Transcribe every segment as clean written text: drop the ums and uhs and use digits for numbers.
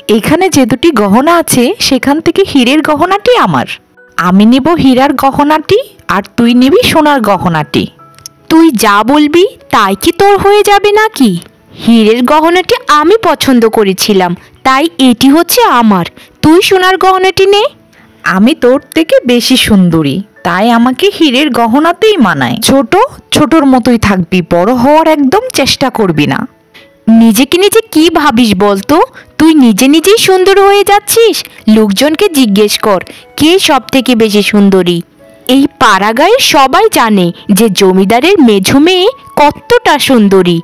এখানে যে দুটি গহনা আছে সেখান থেকে হীরের গহনাটি আমার। আমি নেব হীরার গহনাটি আর তুই নিবি সোনার গহনাটি। তুই যা বলবি তাই কি তোর হয়ে যাবে নাকি? হীরের গহনাটি আমি পছন্দ করেছিলাম, তাই এটি হচ্ছে আমার। তুই সোনার গহনাটি নে। আমি তোর থেকে বেশি সুন্দরী, তাই আমাকে হীরের গহনাতেই মানায়। ছোট ছোটর মতোই থাকবি, বড় হওয়ার একদম চেষ্টা করবি না। নিজেকে নিজে কি ভাবিস বলতো? তুই নিজে নিজেই সুন্দর হয়ে যাচ্ছিস। লোকজনকে জিজ্ঞেস কর কে সব থেকে বেশি সুন্দরী। এই পাড়াগাঁয়ের সবাই জানে যে জমিদারের মেঝো মেয়ে কতটা সুন্দরী।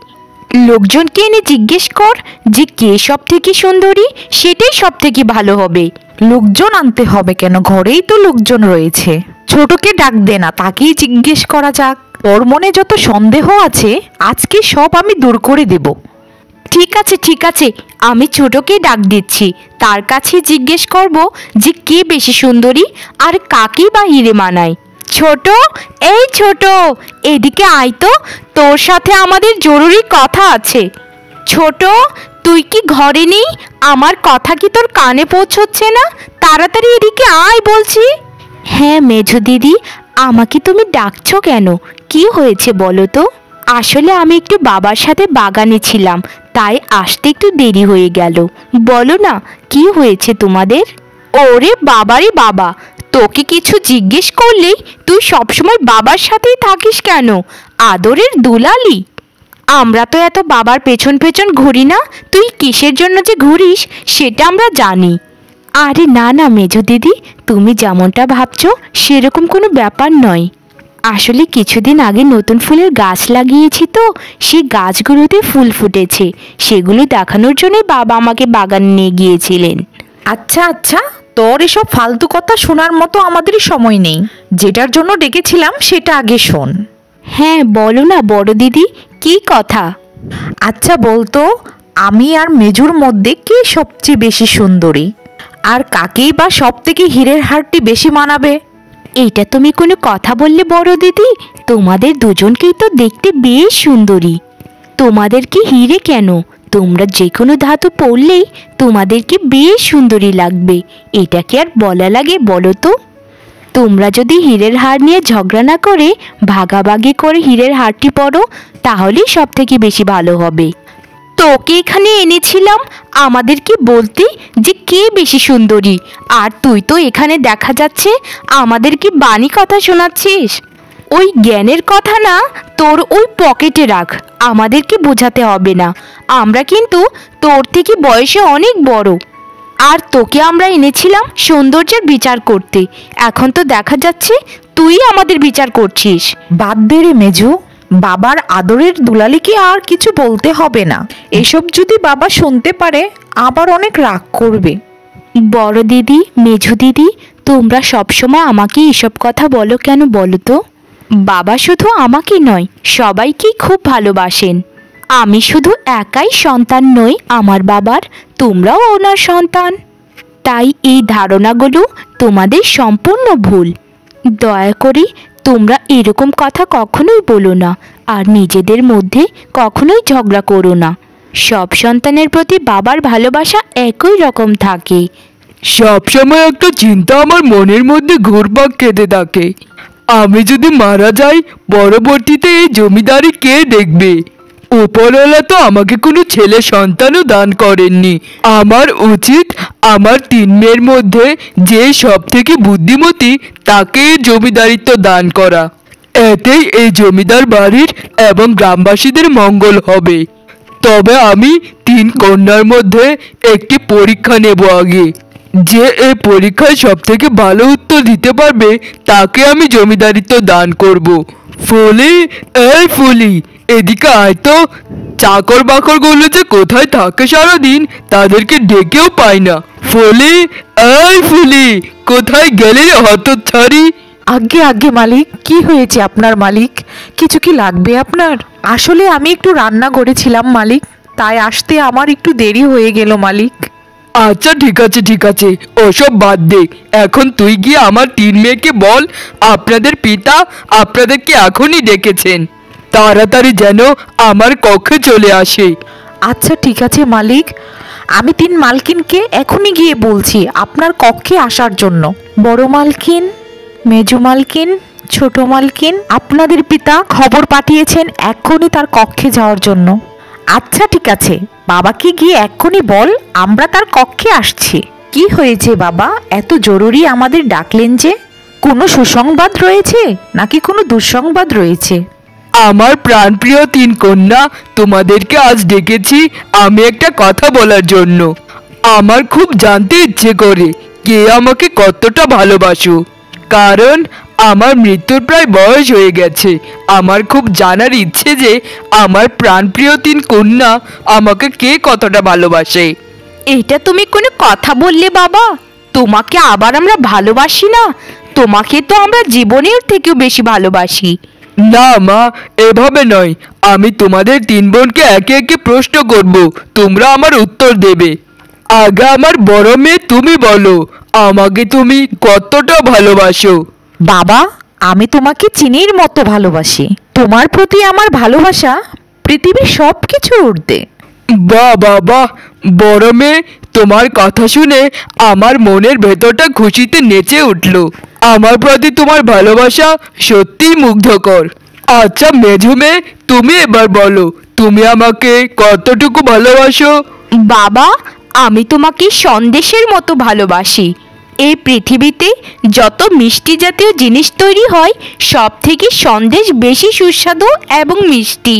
লোকজনকে এনে জিজ্ঞেস কর যে কে সব থেকে সুন্দরী, সেটাই সব থেকে ভালো হবে। লোকজন আনতে হবে কেন? ঘরেই তো লোকজন রয়েছে। ছোটকে ডাক দে না, তাকেই জিজ্ঞেস করা যাক। ওর মনে যত সন্দেহ আছে আজকে সব আমি দূর করে দেব। ঠিক আছে ঠিক আছে, আমি ছোটকে ডাক দিচ্ছি। তার কাছে জিজ্ঞেস করব যে কে বেশি সুন্দরী আর কাকে বা হিরে মানায়। ছোট, এই ছোট, এদিকে আয় তো, তোর সাথে আমাদের জরুরি কথা আছে। ছোট, তুই কি ঘরে নেই? আমার কথা কি তোর কানে পৌঁছচ্ছে না? তাড়াতাড়ি এদিকে আয় বলছি। হ্যাঁ মেঝো দিদি, আমাকে তুমি ডাকছো কেন? কি হয়েছে বলো তো? আসলে আমি একটু বাবার সাথে বাগানে ছিলাম, তাই আসতে একটু দেরি হয়ে গেল। বলো না কি হয়েছে তোমাদের? ওরে বাবারে বাবা, তোকে কিছু জিজ্ঞেস করলেই তুই সবসময় বাবার সাথেই থাকিস কেন? আদরের দুলালি। আমরা তো এত বাবার পেছন পেছন ঘুরি না। তুই কিসের জন্য যে ঘুরিস সেটা আমরা জানি। আরে না না মেঝো দিদি, তুমি যেমনটা ভাবছো সেরকম কোনো ব্যাপার নয়। আসলে কিছুদিন আগে নতুন ফুলের গাছ লাগিয়েছি তো, সেই গাছগুলোতে ফুল ফুটেছে। সেগুলো দেখানোর জন্যই বাবা আমাকে বাগানে নিয়ে গিয়েছিলেন। আচ্ছা আচ্ছা, তোর এসব ফালতু কথা শোনার মতো আমাদেরই সময় নেই। যেটার জন্য ডেকেছিলাম সেটা আগে শোন। হ্যাঁ বলো না বড় দিদি, কি কথা? আচ্ছা বলতো, আমি আর মেজুর মধ্যে কে সবচেয়ে বেশি সুন্দরী? আর কাকেই বা সব থেকে হীরের হারটি বেশি মানাবে? এটা তুমি কোনো কথা বললে বড় দিদি? তোমাদের দুজনকেই তো দেখতে বেশ সুন্দরী। তোমাদের কি হিরে কেন, তোমরা যে কোনো ধাতু পরলেই তোমাদেরকে বেশ সুন্দরী লাগবে। এটা কি আর বলা লাগে বলো তো? তোমরা যদি হীরের হার নিয়ে ঝগড়া না করে ভাগাভাগি করে হীরের হারটি পরো, তাহলেই সব থেকে বেশি ভালো হবে। তোকে এখানে এনেছিলাম আমাদেরকে বলতে যে কে বেশি সুন্দরী, আর তুই তো এখানে দেখা যাচ্ছে আমাদেরকে বানি কথা শোনাচ্ছিস। ওই জ্ঞানের কথা না তোর ওই পকেটে রাখ, আমাদেরকে বোঝাতে হবে না। আমরা কিন্তু তোর থেকে বয়সে অনেক বড়, আর তোকে আমরা এনেছিলাম সৌন্দর্যের বিচার করতে। এখন তো দেখা যাচ্ছে তুই আমাদের বিচার করছিস। বাদ দে রে মেজু, বাবার আদরের দুলালিকে আর কিছু বলতে হবে না। এসব যদি বাবা শুনতে পারে আবার অনেক রাগ করবে। বড় দিদি, মেঝো দিদি, তোমরা সবসময় আমাকে এসব কথা বলো কেন বলো তো? বাবা শুধু আমাকে নয়, সবাইকেই খুব ভালোবাসেন। আমি শুধু একাই সন্তান নই আমার বাবার, তোমরাও ওনার সন্তান। তাই এই ধারণাগুলো তোমাদের সম্পূর্ণ ভুল। দয়া করে তোমরা এরকম কথা কখনোই বলো না, আর নিজেদের মধ্যে কখনোই ঝগড়া করো না। সব সন্তানের প্রতি বাবার ভালোবাসা একই রকম থাকে। সবসময় একটা চিন্তা আমার মনের মধ্যে ঘুরপাক খেতে থাকে, আমি যদি মারা যাই পরবর্তীতে এই জমিদারি কে দেখবে? উপরওয়ালা তো আমাকে কোনো ছেলে সন্তানও দান করেননি। আমার উচিত আমার 3 মেয়ের মধ্যে যে সব থেকে বুদ্ধিমতী তাকে জমিদারিত্ব দান করা। এতেই এই জমিদার বাড়ির এবং গ্রামবাসীদের মঙ্গল হবে। তবে আমি 3 কন্যার মধ্যে একটি পরীক্ষা নেব আগে। যে এই পরীক্ষায় সব থেকে ভালো উত্তর দিতে পারবে তাকে আমি জমিদারিত্ব দান করব। ফুলি, এই ফুলি, এদিকে আয় তো। চাকর বাকরগুলো যে কোথায় থাকে সারাদিন, তাদেরকে ডেকেও পাই না। ফুলি, এই ফুলি, কোথায় গেলে রে হতচ্ছাড়ি? আগে আগে মালিক, কি হয়েছে আপনার মালিক? কিছু কি লাগবে আপনার? আসলে আমি একটু রান্না করেছিলাম মালিক, তাই আসতে আমার একটু দেরি হয়ে গেল মালিক। আচ্ছা ঠিক আছে ঠিক আছে, ওসব বাদ দে। এখন তুই গিয়ে আমার 3 মেয়েকে বল আপনাদের পিতা আপনাদেরকে এখনই ডেকেছেন, তাড়াতাড়ি যেন আমার কক্ষে চলে আসে। আচ্ছা ঠিক আছে মালিক, আমি 3 মালকিনকে এখনই গিয়ে বলছি আপনার কক্ষে আসার জন্য। বড় মালকিন, মেজো মালকিন, ছোট মালকিন, আপনাদের পিতা খবর পাঠিয়েছেন এক্ষুনি তার কক্ষে যাওয়ার জন্য। আচ্ছা ঠিক আছে, বাবাকে গিয়ে এক্ষুনি বল আমরা তার কক্ষে আসছি। কি হয়েছে বাবা, এত জরুরি আমাদের ডাকলেন যে? কোনো সুসংবাদ রয়েছে নাকি কোনো দুঃসংবাদ রয়েছে? আমার প্রাণপ্রিয় 3 কন্যা, তোমাদেরকে আজ ডেকেছি আমি একটা কথা বলার জন্য। আমার খুব জানতে ইচ্ছে করে কে আমাকে কতটা ভালোবাসো, কারণ আমার মৃত্যুর প্রায় বয়স হয়ে গেছে। আমার খুব জানার ইচ্ছে যে আমার প্রাণপ্রিয় 3 কন্যা আমাকে কে কতটা ভালোবাসে। এটা তুমি কোনো কথা বললে বাবা? তোমাকে আবার আমরা ভালোবাসি না? তোমাকে তো আমরা জীবনের থেকেও বেশি ভালোবাসি। না মা, এভাবে নয়। আমি তোমাদের 3 বোনকে একে একে প্রশ্ন করব, তোমরা আমার উত্তর দেবে। আগে আমার বড় মেয়ে তুমি বলো, আমাকে তুমি কতটা ভালোবাসো? বাবা, আমি তোমাকে চিনির মতো ভালোবাসি। তোমার প্রতি আমার ভালোবাসা পৃথিবীর সব কিছুর ঊর্ধ্বে। বাহ বাহ বাহ, বড় মেয়ে, তোমার কথা শুনে আমার মনের ভেতরটা খুশিতে নেচে উঠল। আমার প্রতি তোমার ভালোবাসা সত্যিই মুগ্ধকর। আচ্ছা মেঝো মেয়ে, তুমি এবার বলো, তুমি আমাকে কতটুকু ভালোবাসো? বাবা, আমি তোমাকে সন্দেশের মতো ভালোবাসি। এই পৃথিবীতে যত মিষ্টি জাতীয় জিনিস তৈরি হয় সব থেকে সন্দেশ বেশি সুস্বাদু এবং মিষ্টি।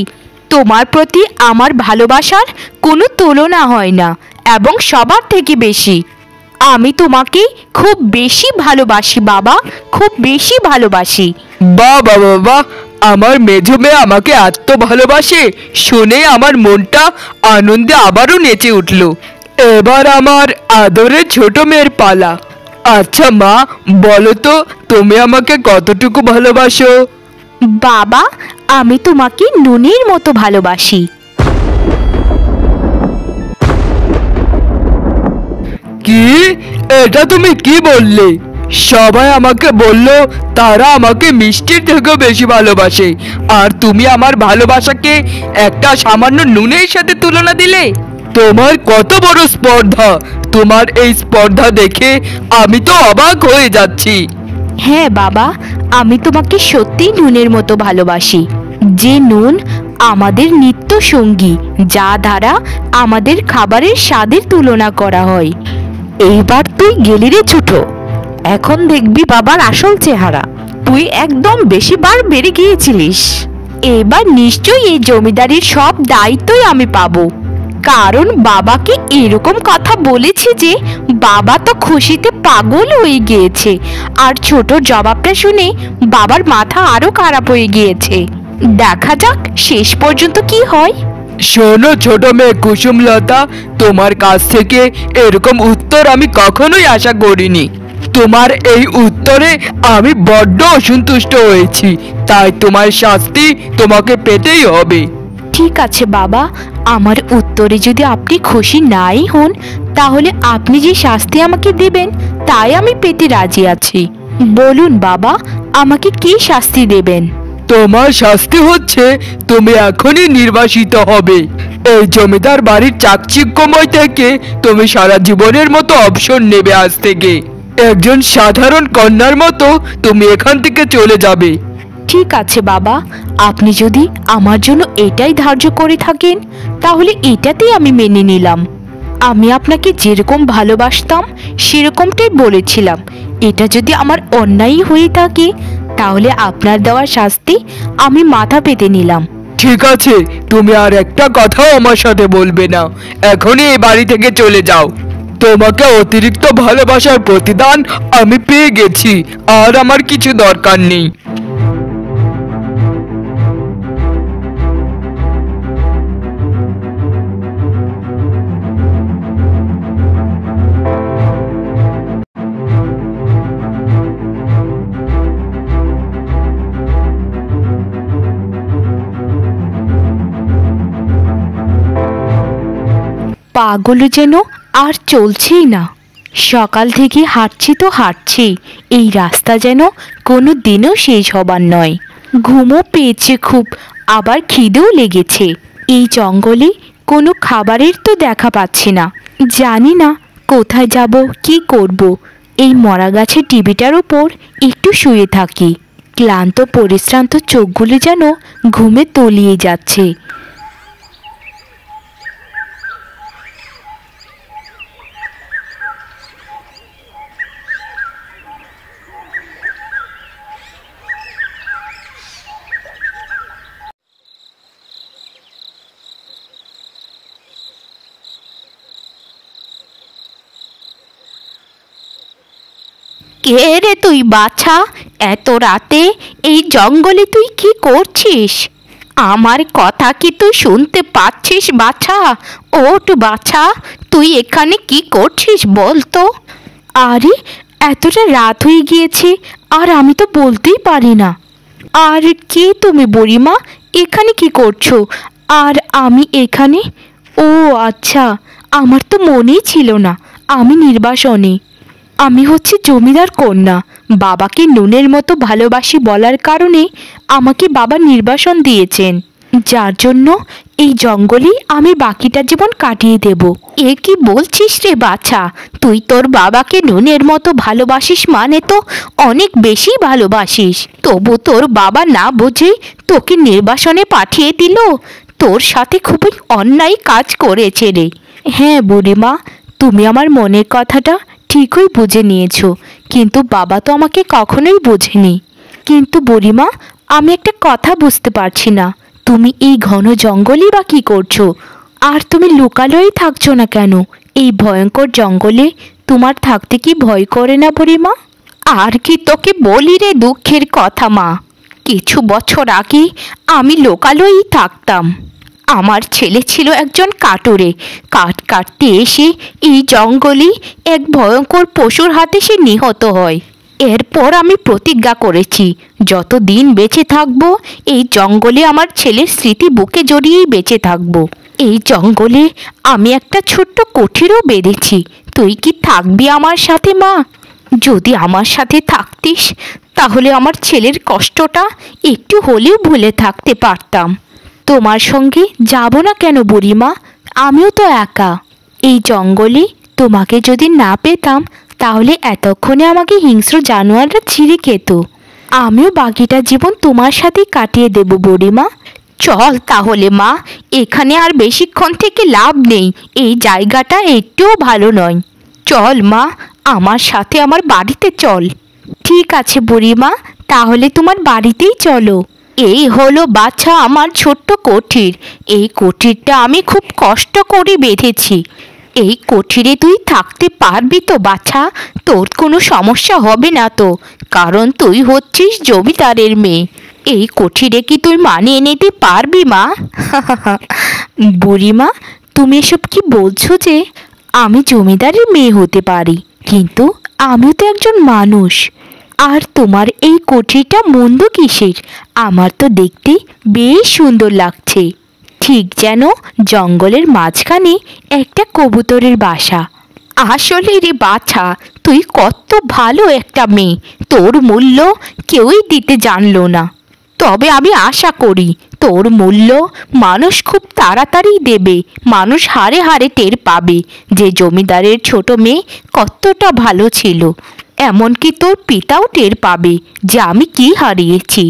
তোমার প্রতি আমার ভালোবাসার কোনো তুলনা হয় না এবং সবার থেকে বেশি। আমি তোমাকে খুব বেশি ভালোবাসি বাবা, খুব বেশি ভালোবাসি। বাহ বাহ বাহ বাহ, আমার মেঝো মেয়ে আমাকে এত ভালোবাসে শুনে আমার মনটা আনন্দে আবারও নেচে উঠল। এবার আমার আদরের ছোট মেয়ের পালা। আচ্ছা মা, বলো তো তুমি আমাকে কতটুকু ভালোবাসো? বাবা, আমি তোমাকে নুনের মতো ভালোবাসি। কি? এটা তুমি কি বললে? সবাই আমাকে বললো তারা আমাকে মিষ্টির থেকেও বেশি ভালোবাসে, আর তুমি আমার ভালোবাসাকে একটা সামান্য নুনের সাথে তুলনা দিলে? তোমার কত বড় স্পর্ধা! তোমার এই স্পর্ধা দেখে আমি তো অবাক হয়ে যাচ্ছি। হ্যাঁ বাবা, আমি তোমাকে সত্যিই নুনের মতো ভালোবাসি। যে নুন আমাদের নিত্য সঙ্গী, যা দ্বারা আমাদের খাবারের স্বাদের তুলনা করা হয়। এইবার তুই গেলি রে ছোট, এখন দেখবি বাবার আসল চেহারা। তুই একদম বেশিবার বেড়ে গিয়েছিলিস। এবার নিশ্চয়ই এই জমিদারির সব দায়িত্বই আমি পাবো, কারণ বাবাকে এরকম কথা বলেছি যে বাবা তো খুশিতে পাগল হয়ে গিয়েছে। আর ছোটর জবাবটা শুনে বাবার মাথা আরো খারাপ হয়ে গিয়েছে। দেখা যাক শেষ পর্যন্ত কি হয়। শোনো ছোট মেয়ে কুসুমলতা, তোমার কাছ থেকে এরকম উত্তর আমি কখনোই আশা করিনি। তোমার এই উত্তরে আমি বড্ড অসন্তুষ্ট হয়েছি, তাই তোমার শাস্তি তোমাকে পেতেই হবে। ঠিক আছে বাবা, আমার উত্তরে যদি আপনি খুশি নাই হন তাহলে আপনি যে শাস্তি আমাকে দেবেন তাই আমি পেতে রাজি আছি। বলুন বাবা, আমাকে কি শাস্তি দেবেন? তোমার শাস্তি হচ্ছে তুমি এখনই নির্বাসিত হবে। এই জমিদার বাড়ির চাকচিক্যময় থেকে তুমি সারা জীবনের মতো অবসর নেবে। আজ থেকে একজন সাধারণ কন্যার মতো তুমি এখান থেকে চলে যাবে। ঠিক আছে বাবা, আপনি যদি আমার জন্য এটাই ধার্য করে থাকেন তাহলে এটাতেই আমি মেনে নিলাম। আমি আপনাকে যেরকম ভালোবাসতাম সেরকমটাই বলেছিলাম। এটা যদি আমার অন্যায় হয়ে থাকে তাহলে আপনার দেওয়ার শাস্তি আমি মাথা পেতে নিলাম। ঠিক আছে, তুমি আর একটা কথাও আমার সাথে বলবে না। এখনই এই বাড়ি থেকে চলে যাও। তোমাকে অতিরিক্ত ভালোবাসার প্রতিদান আমি পেয়ে গেছি, আর আমার কিছু দরকার নেই। পাগুলো যেন আর চলছেই না। সকাল থেকে হাঁটছি তো হাঁটছি, এই রাস্তা যেন কোনো দিনও শেষ হবার নয়। ঘুমও পেয়েছে খুব, আবার খিদেও লেগেছে। এই জঙ্গলে কোনো খাবারের তো দেখা পাচ্ছি না। জানি না কোথায় যাব, কি করব। এই মরা গাছের টিভিটার উপর একটু শুয়ে থাকি। ক্লান্ত পরিশ্রান্ত চোখগুলি যেন ঘুমে তলিয়ে যাচ্ছে। কে রে তুই বাছা? এত রাতে এই জঙ্গলে তুই কি করছিস? আমার কথা কি তুই শুনতে পাচ্ছিস বাছা? ওঠ বাছা, তুই এখানে কি করছিস বল তো? আরে এতটা রাত হয়ে গিয়েছে আর আমি তো বলতেই পারি না। আর কে তুমি বুড়িমা? এখানে কি করছো? আর আমি এখানে? ও আচ্ছা, আমার তো মনেই ছিল না আমি নির্বাসনে। আমি হচ্ছে জমিদার কন্যা। বাবাকে নুনের মতো ভালোবাসি বলার কারণে আমাকে বাবা নির্বাসন দিয়েছেন, যার জন্য এই জঙ্গলেই আমি বাকিটা জীবন কাটিয়ে দেব। এ কি বলছিস রে বাছা? তুই তোর বাবাকে নুনের মতো ভালোবাসিস মানে তো অনেক বেশি ভালোবাসিস। তবু তোর বাবা না বুঝে তোকে নির্বাসনে পাঠিয়ে দিল। তোর সাথে খুবই অন্যায় কাজ করেছে রে। হ্যাঁ বুড়িমা, তুমি আমার মনের কথাটা ঠিকই বুঝে নিয়েছো, কিন্তু বাবা তো আমাকে কখনোই বোঝেনি। কিন্তু বুড়িমা, আমি একটা কথা বুঝতে পারছি না, তুমি এই ঘন জঙ্গলেই বা কী করছো? আর তুমি লুকালয়েই থাকছো না কেন? এই ভয়ঙ্কর জঙ্গলে তোমার থাকতে কি ভয় করে না বুড়িমা? আর কি তোকে বলি রে দুঃখের কথা মা, কিছু বছর আগে আমি লোকালয়েই থাকতাম। আমার ছেলে ছিল একজন কাটুরে। কাঠ কাটতে এসে এই জঙ্গলে এক ভয়ঙ্কর পশুর হাতে সে নিহত হয়। এরপর আমি প্রতিজ্ঞা করেছি যত দিন বেঁচে থাকবো এই জঙ্গলে আমার ছেলের স্মৃতি বুকে জড়িয়েই বেঁচে থাকবো। এই জঙ্গলে আমি একটা ছোট্ট কুঠিরও বেঁধেছি। তুই কি থাকবি আমার সাথে মা? যদি আমার সাথে থাকতিস তাহলে আমার ছেলের কষ্টটা একটু হলেও ভুলে থাকতে পারতাম। তোমার সঙ্গে যাব না কেন বুড়িমা? আমিও তো একা। এই জঙ্গলে তোমাকে যদি না পেতাম তাহলে এতক্ষণে আমাকে হিংস্র জানোয়াররা ছিঁড়ে খেত। আমিও বাকিটা জীবন তোমার সাথেই কাটিয়ে দেব বুড়িমা। চল তাহলে মা, এখানে আর বেশিক্ষণ থেকে লাভ নেই। এই জায়গাটা একটুও ভালো নয়। চল মা, আমার সাথে আমার বাড়িতে চল। ঠিক আছে বুড়িমা, তাহলে তোমার বাড়িতেই চলো। এই হলো বাছা আমার ছোট্ট কুঠির। এই কুঠিরটা আমি খুব কষ্ট করে বেঁধেছি। এই কুঠিরে তুই থাকতে পারবি তো বাছা? তোর কোনো সমস্যা হবে না তো? কারণ তুই হচ্ছিস জমিদারের মেয়ে। এই কুঠিরে কি তুই মানিয়ে নিতে পারবি মা? বুড়িমা, তুমি এসব কি বলছো যে? আমি জমিদারের মেয়ে হতে পারি, কিন্তু আমিও তো একজন মানুষ। আর তোমার এই কুঠিরটা মন্দ কিসের? আমার তো দেখতে বেশ সুন্দর লাগছে, ঠিক যেন জঙ্গলের মাঝখানে একটা কবুতরের বাসা। আসলে রে বাছা, তুই কত ভালো একটা মেয়ে। তোর মূল্য কেউই দিতে জানলো না, তবে আমি আশা করি তোর মূল্য মানুষ খুব তাড়াতাড়ি দেবে। মানুষ হারে হারে টের পাবে যে জমিদারের ছোট মেয়ে কতটা ভালো ছিল। এমনকি তোর পিতাও টের পাবে যে আমি কি হারিয়েছি।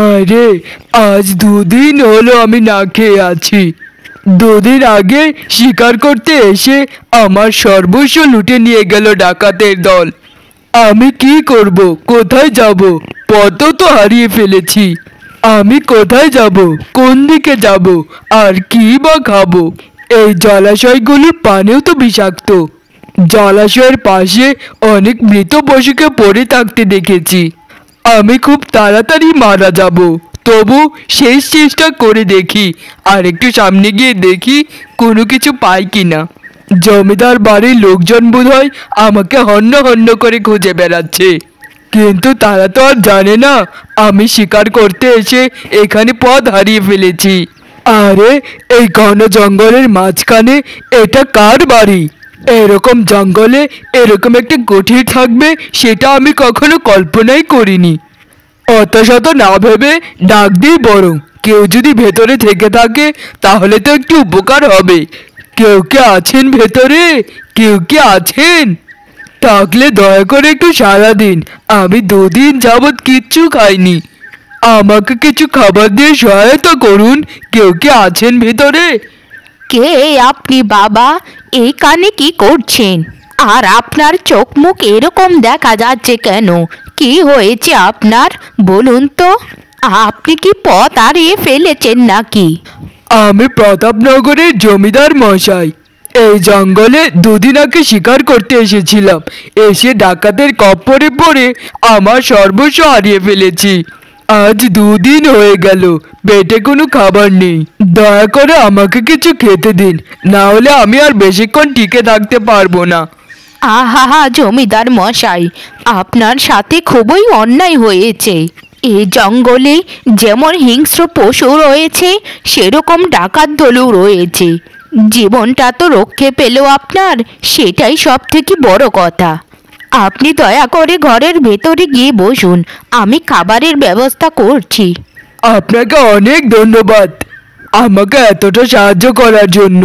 আরে আজ 2 দিন হলো আমি না খেয়ে আছি। 2 দিন আগে শিকার করতে এসে আমার সর্বস্ব লুটে নিয়ে গেল ডাকাতের দল। আমি কি করব? কোথায় যাব? পথও তো হারিয়ে ফেলেছি। আমি কোথায় যাব? কোন দিকে যাব? আর কি বা খাবো? এই জলাশয়গুলির পানিও তো বিষাক্ত। জলাশয়ের পাশে অনেক মৃত পশুকে পড়ে থাকতে দেখেছি। আমি খুব তাড়াতাড়ি মারা যাব, তবু শেষ চেষ্টা করে দেখি। আর একটু সামনে গিয়ে দেখি কোনো কিছু পাই কিনা। জমিদার বাড়ির লোকজন বোধহয় আমাকে হন্য হন্য করে খুঁজে বেড়াচ্ছে, কিন্তু তারা তো আর জানে না আমি শিকার করতে এসে এখানে পথ হারিয়ে ফেলেছি। আরে এই ঘন জঙ্গলের মাঝখানে এটা কার বাড়ি? এরকম জঙ্গলে এরকম একটা কুঠির থাকবে সেটা আমি কখনো কল্পনাই করিনি। অত শত না ভেবে ডাক দিই বরং, কেউ যদি ভেতরে থেকে থাকে তাহলে তো একটু উপকার হবে। কেউ কে আছেন ভেতরে? কেউ কে আছেন? থাকলে দয়া করে একটু সাড়া দিন। আমি 2 দিন যাবৎ কিচ্ছু খাইনি। আমাকে কিছু খাবার দিয়ে সহায়তা করুন। কেউ কে আছেন ভেতরে? কে আপনি বাবা? এই কানে কি করছেন? আর আপনার চোখ মুখ এরকম দেখা যাচ্ছে কেন? কি হয়েছে আপনার বলুন তো? আপনি কি পথ হারিয়ে ফেলেছেন নাকি? আমি প্রতাপনগরের জমিদার মশাই। এই জঙ্গলে 2 দিন আগে শিকার করতে এসেছিলাম। এসে ডাকাতের কপ্পরে পড়ে আমার সর্বস্ব হারিয়ে ফেলেছি। আজ 2 দিন হয়ে গেল, পেটে কোনো খাবার নেই। দয়া করে আমাকে কিছু খেতে দিন, না হলে আমি আর বেশিক্ষণ টিকে থাকতে পারবো না। আহা জমিদার মশাই, আপনার সাথে খুবই অন্যায় হয়েছে। এই জঙ্গলে যেমন হিংস্র পশু রয়েছে, সেরকম ডাকাত দলও রয়েছে। জীবনটা তো রক্ষে পেল আপনার, সেটাই সব থেকে বড় কথা। আপনি দয়া করে ঘরের ভেতরে গিয়ে বসুন, আমি খাবারের ব্যবস্থা করছি। আপনাকে অনেক ধন্যবাদ আমাকে এতটা সাহায্য করার জন্য।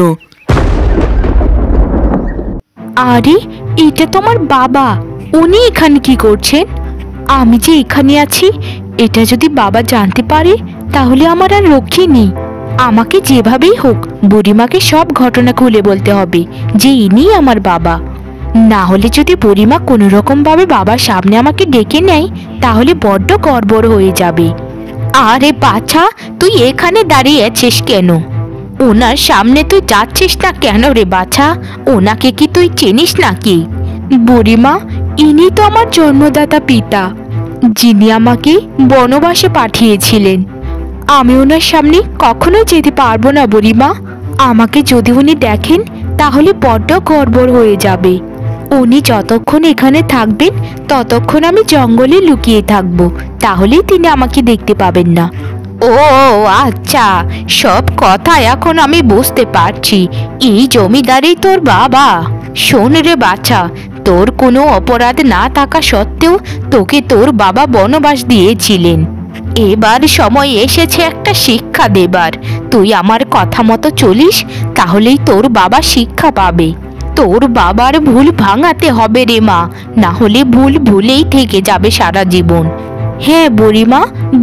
আরে, এটা তো আমার বাবা। উনি এখানে কি করছেন? আমি যে এখানে আছি, এটা যদি বাবা জানতে পারে তাহলে আমার আর রক্ষী নেই। আমাকে যেভাবেই হোক বুড়িমাকে সব ঘটনা খুলে বলতে হবে যে ইনি আমার বাবা। না হলে যদি বুড়িমা কোনো রকম ভাবে বাবার সামনে আমাকে ডেকে নেয় তাহলে বড্ড গড়বড় হয়ে যাবে। আরে বাছা, তুই এখানে দাঁড়িয়ে আছিস কেন? ওনার সামনে তুই যাচ্ছিস না কেন রে বাছা? ওনাকে কি তুই চিনিস নাকি? বুড়িমা, ইনি তো আমার জন্মদাতা পিতা, যিনি আমাকে বনবাসে পাঠিয়েছিলেন। আমি ওনার সামনে কখনো যেতে পারবো না বুড়িমা। আমাকে যদি উনি দেখেন তাহলে বড্ড গড়বড় হয়ে যাবে। উনি যতক্ষণ এখানে থাকবেন ততক্ষণ আমি জঙ্গলে লুকিয়ে থাকবো, তাহলেই তিনি আমাকে দেখতে পাবেন না। ও আচ্ছা, সব কথা এখন আমি বুঝতে পারছি। এই জমিদারই তোর বাবা। শোন রে বাচ্চা, তোর কোনো অপরাধ না থাকা সত্ত্বেও তোকে তোর বাবা বনবাস দিয়েছিলেন। এবার সময় এসেছে একটা শিক্ষা দেবার। তুই আমার কথা মতো চলিস, তাহলেই তোর বাবা শিক্ষা পাবে। তোর বাবার ভুল ভাঙাতে হবে রে মা, না হলে ভুল ভুলেই থেকে যাবে সারা জীবন। হ্যাঁ বুড়িমা,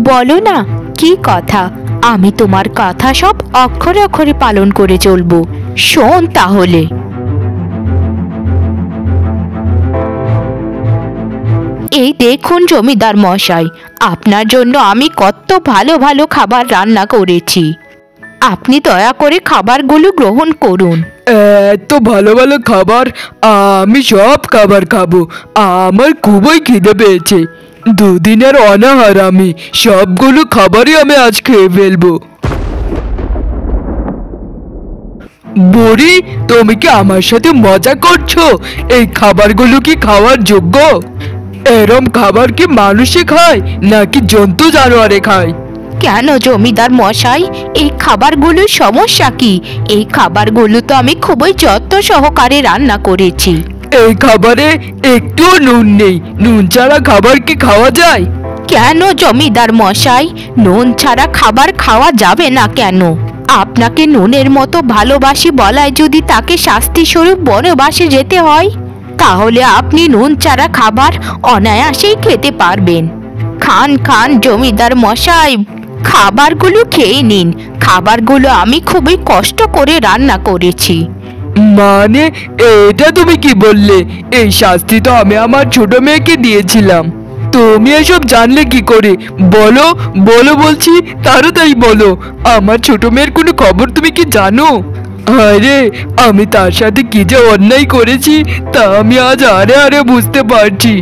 বলো না কি কথা। আমি তোমার কথা সব অক্ষরে অক্ষরে পালন করে চলবো। শোন তাহলে। এই দেখুন জমিদার মশাই, আপনার জন্য আমি কত ভালো ভালো খাবার রান্না করেছি। আপনি দয়া করে খাবারগুলো গ্রহণ করুন। এত ভালো ভালো খাবার, আমি সব খাবার খাবো। আমার খুবই খিদে পেয়েছে। 2 দিনের অনাহার আমি, সবগুলো খাবারই আমি আজ খেয়ে ফেলবো। বুড়ি, তুমি কি আমার সাথে মজা করছো? এই খাবারগুলো কি খাওয়ার যোগ্য? এরম খাবার কি মানুষে খায় নাকি জন্তু জানোয়ারে খায়? কেন জমিদার মশাই, এই খাবারগুলোর সমস্যা কি? এই খাবারগুলো তো আমি খুবই যত্ন সহকারে রান্না করেছি। এই খাবারে একটুও নুন নেই। নুন ছাড়া খাবার কি খাওয়া যায়? কেন জমিদার মশাই, নুন ছাড়া খাবার খাওয়া যাবে না কেন? আপনাকে নুনের মতো ভালোবাসি বলায় যদি তাকে শাস্তি স্বরূপ বনবাসে যেতে হয়, তাহলে আপনি নুন ছাড়া খাবার অনায়াসেই খেতে পারবেন। খান খান জমিদার মশাই, খাবারগুলো খেয়ে নিন। খাবারগুলো আমি খুবই কষ্ট করে রান্না করেছি। মানে এটা তুমি কি বললে? এই শাস্তি তো আমি আমার ছোট মেয়েকে দিয়েছিলাম। তুমি এসব জানলে কি করে? বলো বলো বলছি, তাড়াতাড়ি বলো। আমার ছোট মেয়ের কোনো খবর তুমি কি জানো? আরে, আমি তার সাথে কি যে অন্যায় করেছি তা আমি আজ আরে আরে বুঝতে পারছি।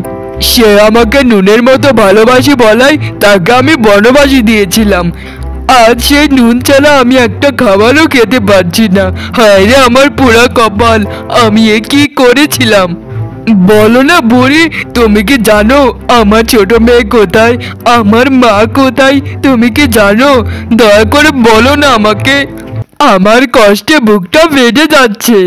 সে আমাকে নুনের মতো ভালোবাসি বলাই তাকে আমি বনবাসী দিয়েছিলাম। আজ সেই নুন ছাড়া আমি একটা খাবারও খেতে পারছি না। হায় রে আমার পুরা কপাল, আমি এ কি করেছিলাম? বলো না বুড়ি, তুমি কি জানো আমার ছোট মেয়ে কোথায়? আমার মা কোথায়? তুমি কি জানো? দয়া করে বলো না আমাকে। আমার কষ্টে বুকটা ফেটে যাচ্ছে।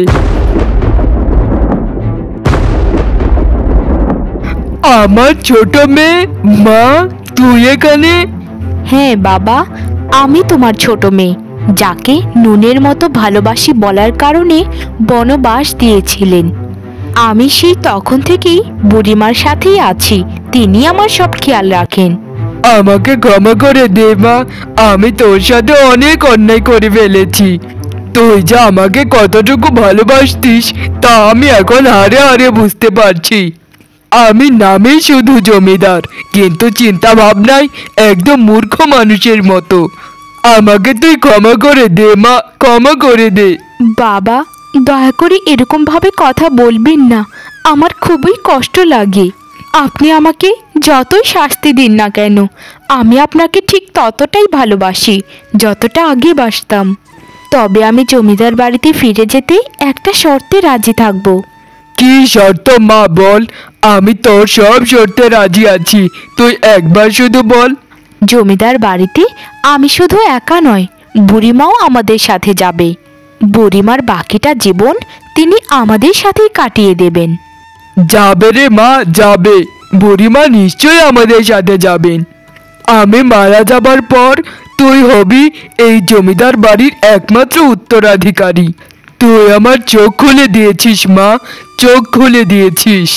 আমার ছোট মেয়ে, মা তুই এখানে? হ্যাঁ বাবা, আমি তোমার ছোট মেয়ে, যাকে নুনের মতো ভালোবাসি বলার কারণে বনবাস দিয়েছিলেন। আমি সেই তখন থেকেই বুড়িমার সাথেই আছি, তিনি আমার সব খেয়াল রাখেন। আমাকে ক্ষমা করে দে মা, আমি তোর সাথে অনেক অন্যায় করে ফেলেছি। তুই যে আমাকে কতটুকু ভালোবাসতিস তা আমি এখন হারে হারে বুঝতে পারছি। আমি নামেই শুধু জমিদার, কিন্তু চিন্তা ভাবনায় একদম মূর্খ মানুষের মতো। আমাকে তুই ক্ষমা করে দে মা, ক্ষমা করে দে। বাবা, দয়া করে এরকম ভাবে কথা বলবেন না, আমার খুবই কষ্ট লাগে। আপনি আমাকে যতই শাস্তি দিন না কেন, আমি আপনাকে ঠিক ততটাই ভালোবাসি যতটা আগে বাসতাম। তবে আমি জমিদার বাড়িতে ফিরে যেতে একটা শর্তে রাজি থাকব। কি শর্ত মা বল, আমি তোর সব শর্তে রাজি আছি, তুই একবার শুধু বল। জমিদার বাড়িতে আমি শুধু একা নয়, বুড়িমাও আমাদের সাথে যাবে। বুড়িমার বাকিটা জীবন তিনি আমাদের সাথেই কাটিয়ে দেবেন। যাবে রে মা, যাবে। বুড়িমা নিশ্চয়ই আমাদের সাথে যাবেন। আমি মারা যাবার পর তুই হবি এই জমিদার বাড়ির একমাত্র উত্তরাধিকারী। তুই আমার চোখ খুলে দিয়েছিস মা, চোখ খুলে দিয়েছিস।